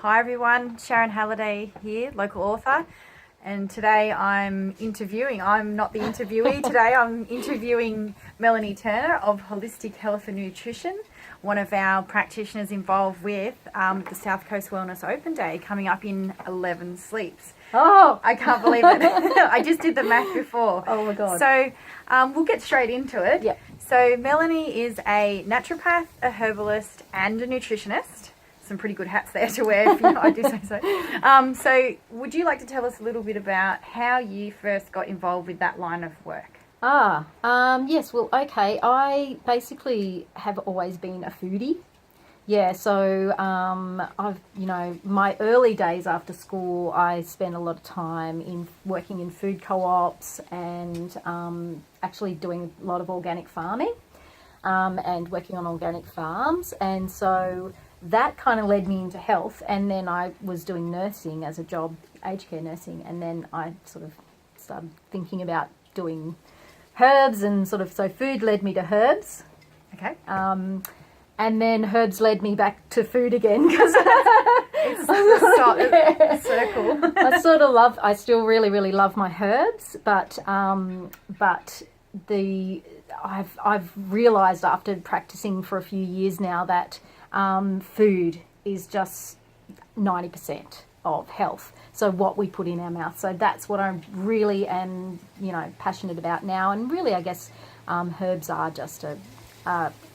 Hi everyone, Sharon Halliday here, local author, and today I'm not the interviewee, today I'm interviewing Melanie Turner of Holistic Health and Nutrition, one of our practitioners involved with the South Coast Wellness Open Day coming up in 11 sleeps. Oh, I can't believe it. I just did the math before. Oh my God. So we'll get straight into it. Yeah. So Melanie is a naturopath, a herbalist and a nutritionist. Some pretty good hats there to wear, if I do say so. So would you like to tell us a little bit about how you first got involved with that line of work? Yes, well, okay. I basically have always been a foodie. Yeah, so my early days after school, I spent a lot of time in working in food co-ops and actually doing a lot of organic farming and working on organic farms. And so that kind of led me into health. And then I was doing nursing as a job, aged care nursing. And then I sort of started thinking about doing herbs and so food led me to herbs. Okay. And then herbs led me back to food again because it's a circle. I still really, really love my herbs, but I've realised after practicing for a few years now that food is just 90% of health. So what we put in our mouth. So that's what I really am, passionate about now. And really, I guess herbs are just a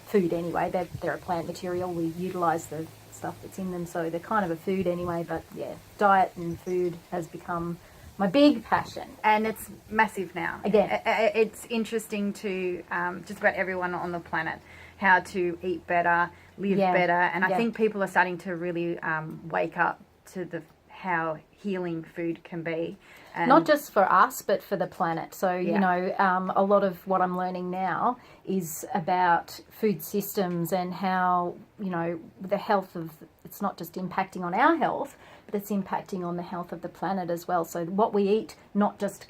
food anyway. They're a plant material. We utilise the stuff that's in them, so they're kind of a food anyway. But yeah, diet and food has become my big passion. And it's massive now. Again. It's interesting to just about everyone on the planet how to eat better, live better. And I think people are starting to really wake up to how healing food can be. And not just for us, but for the planet. So, a lot of what I'm learning now is about food systems and how, the health of, it's not just impacting on our health, but it's impacting on the health of the planet as well. So what we eat not just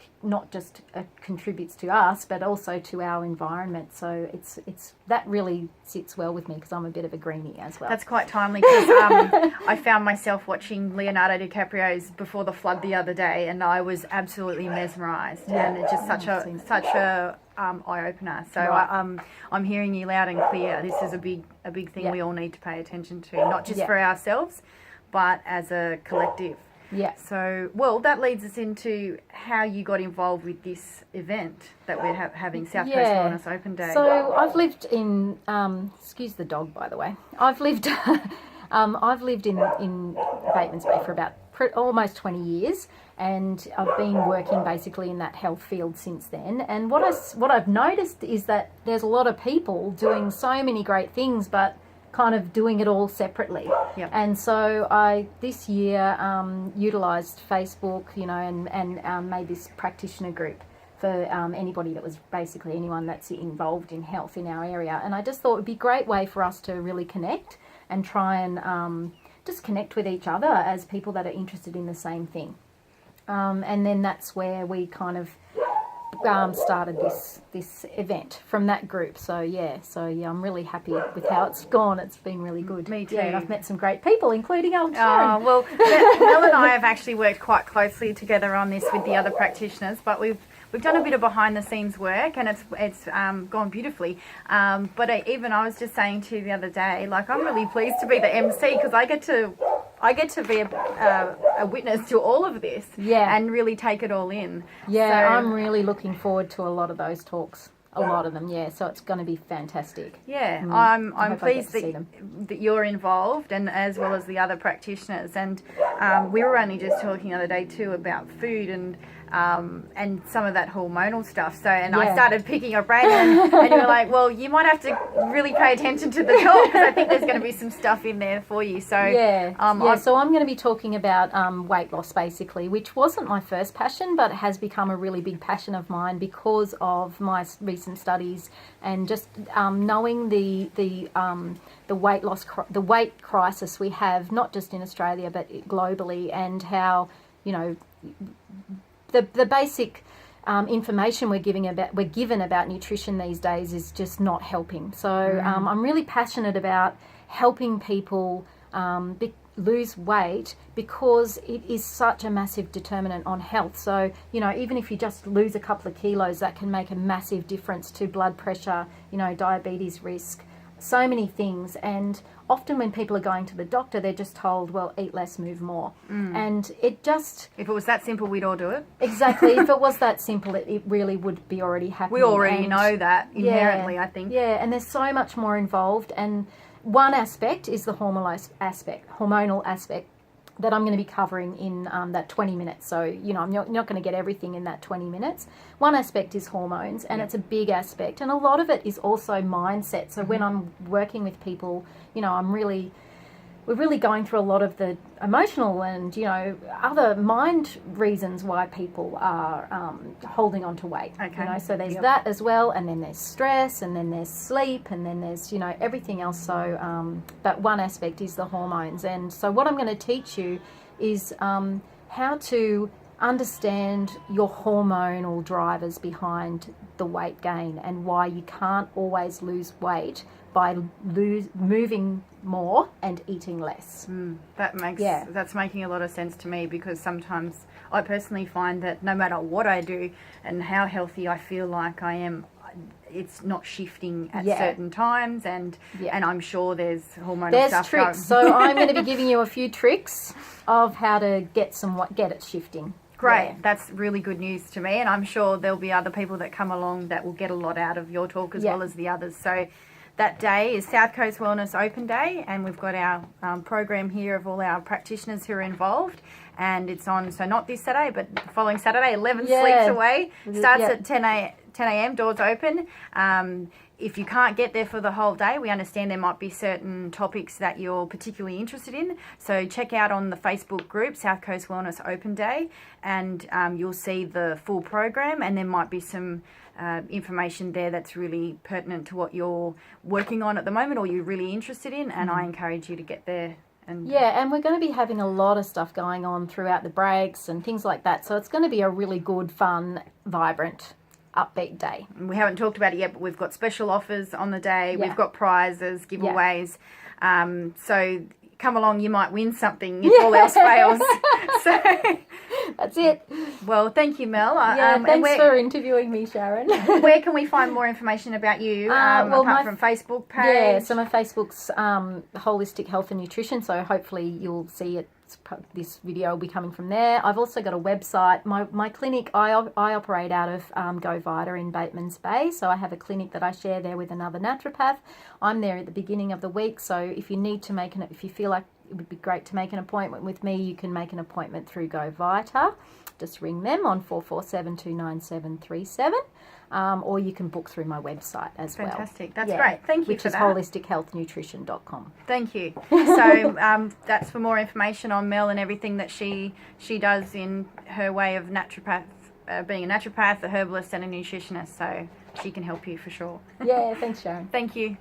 contributes to us, but also to our environment. So it's that really sits well with me because I'm a bit of a greenie as well. That's quite timely because I found myself watching Leonardo DiCaprio's Before the Flood the other day, and I was absolutely mesmerised. Yeah. And it's just such a eye opener. So Right. I'm hearing you loud and clear. This is a big thing we all need to pay attention to, not just for ourselves, but as a collective. Yeah. So, well, that leads us into how you got involved with this event that we're having, South Coast Wellness Open Day. So I've lived in, excuse the dog, by the way. I've lived in Batemans Bay for about almost 20 years, and I've been working basically in that health field since then. And what I've noticed is that there's a lot of people doing so many great things, but kind of doing it all separately. Yep. And so I this year utilised Facebook, and made this practitioner group for anybody that was basically anyone that's involved in health in our area. And I just thought it would be a great way for us to really connect and try and just connect with each other as people that are interested in the same thing. And then that's where we kind of started this event from that group. So I'm really happy with how it's gone. It's been really good. Me too. Yeah, and I've met some great people, including Sharon. Well, Mel and I have actually worked quite closely together on this with the other practitioners, but we've done a bit of behind the scenes work, and it's gone beautifully. But I was just saying to you the other day, like, I'm really pleased to be the MC because I get to be a witness to all of this, and really take it all in. Yeah, so, I'm really looking forward to a lot of those talks. A lot of them, yeah. So it's going to be fantastic. Yeah, I'm pleased that you're involved, and as well as the other practitioners. And we were only just talking the other day too about food and some of that hormonal stuff. So, I started picking your brain, and you were like, well, you might have to really pay attention to the talk because I think there's going to be some stuff in there for you. So so I'm going to be talking about weight loss basically, which wasn't my first passion, but has become a really big passion of mine because of my recent studies and just knowing the weight loss, the weight crisis we have, not just in Australia but globally, and how the basic information we're given about nutrition these days is just not helping. So I'm really passionate about helping people lose weight because it is such a massive determinant on health. So, you know, even if you just lose a couple of kilos, that can make a massive difference to blood pressure, you know, diabetes risk, so many things. And often when people are going to the doctor, they're just told, well, eat less, move more. And it just... If it was that simple, we'd all do it. Exactly. If it was that simple, it really would be already happening. We already And know that inherently, I think. Yeah, and there's so much more involved. And one aspect is the hormonal aspect that I'm going to be covering in that 20 minutes. So, you know, I'm not going to get everything in that 20 minutes. One aspect is hormones, and it's a big aspect. And a lot of it is also mindset. So when I'm working with people, you know, we're really going through a lot of the emotional and, you know, other mind reasons why people are holding on to weight. Okay. You know, so there's that as well, and then there's stress, and then there's sleep, and then there's, you know, everything else. So, but one aspect is the hormones. And so what I'm going to teach you is how to understand your hormonal drivers behind the weight gain and why you can't always lose weight by moving more and eating less. That's making a lot of sense to me, because sometimes I personally find that no matter what I do and how healthy I feel like I am, it's not shifting at certain times, and I'm sure there's hormonal stuff tricks. going. So I'm going to be giving you a few tricks of how to get it shifting. Great. That's really good news to me, and I'm sure there'll be other people that come along that will get a lot out of your talk as well as the others. So that day is South Coast Wellness Open Day, and we've got our program here of all our practitioners who are involved, and it's on, so not this Saturday, but the following Saturday, 11 sleeps away. Starts at 10 a.m, doors open. If you can't get there for the whole day, we understand there might be certain topics that you're particularly interested in. So check out on the Facebook group, South Coast Wellness Open Day, and you'll see the full program, and there might be some information there that's really pertinent to what you're working on at the moment or you're really interested in, and I encourage you to get there. And we're going to be having a lot of stuff going on throughout the breaks and things like that. So it's going to be a really good, fun, vibrant, upbeat day. We haven't talked about it yet, but we've got special offers on the day. We've got prizes, giveaways. So come along, you might win something if all else fails. So that's it. Well, thank you, Mel. Thanks for interviewing me, Sharon. Where can we find more information about you, apart from Facebook page? Yeah, so my Facebook's Holistic Health and Nutrition, so hopefully you'll see it. This video will be coming from there. I've also got a website. My clinic, I operate out of Go Vita in Bateman's Bay, so I have a clinic that I share there with another naturopath. I'm there at the beginning of the week, so if you need to if you feel like it would be great to make an appointment with me, you can make an appointment through Go Vita. Just ring them on 447-297-37, or you can book through my website as well. Fantastic. That's great. Thank you for that. Which is holistichealthnutrition.com. Thank you. So that's for more information on Mel and everything that she does in her way of naturopath, being a naturopath, a herbalist and a nutritionist. So she can help you for sure. Yeah, thanks, Sharon. Thank you.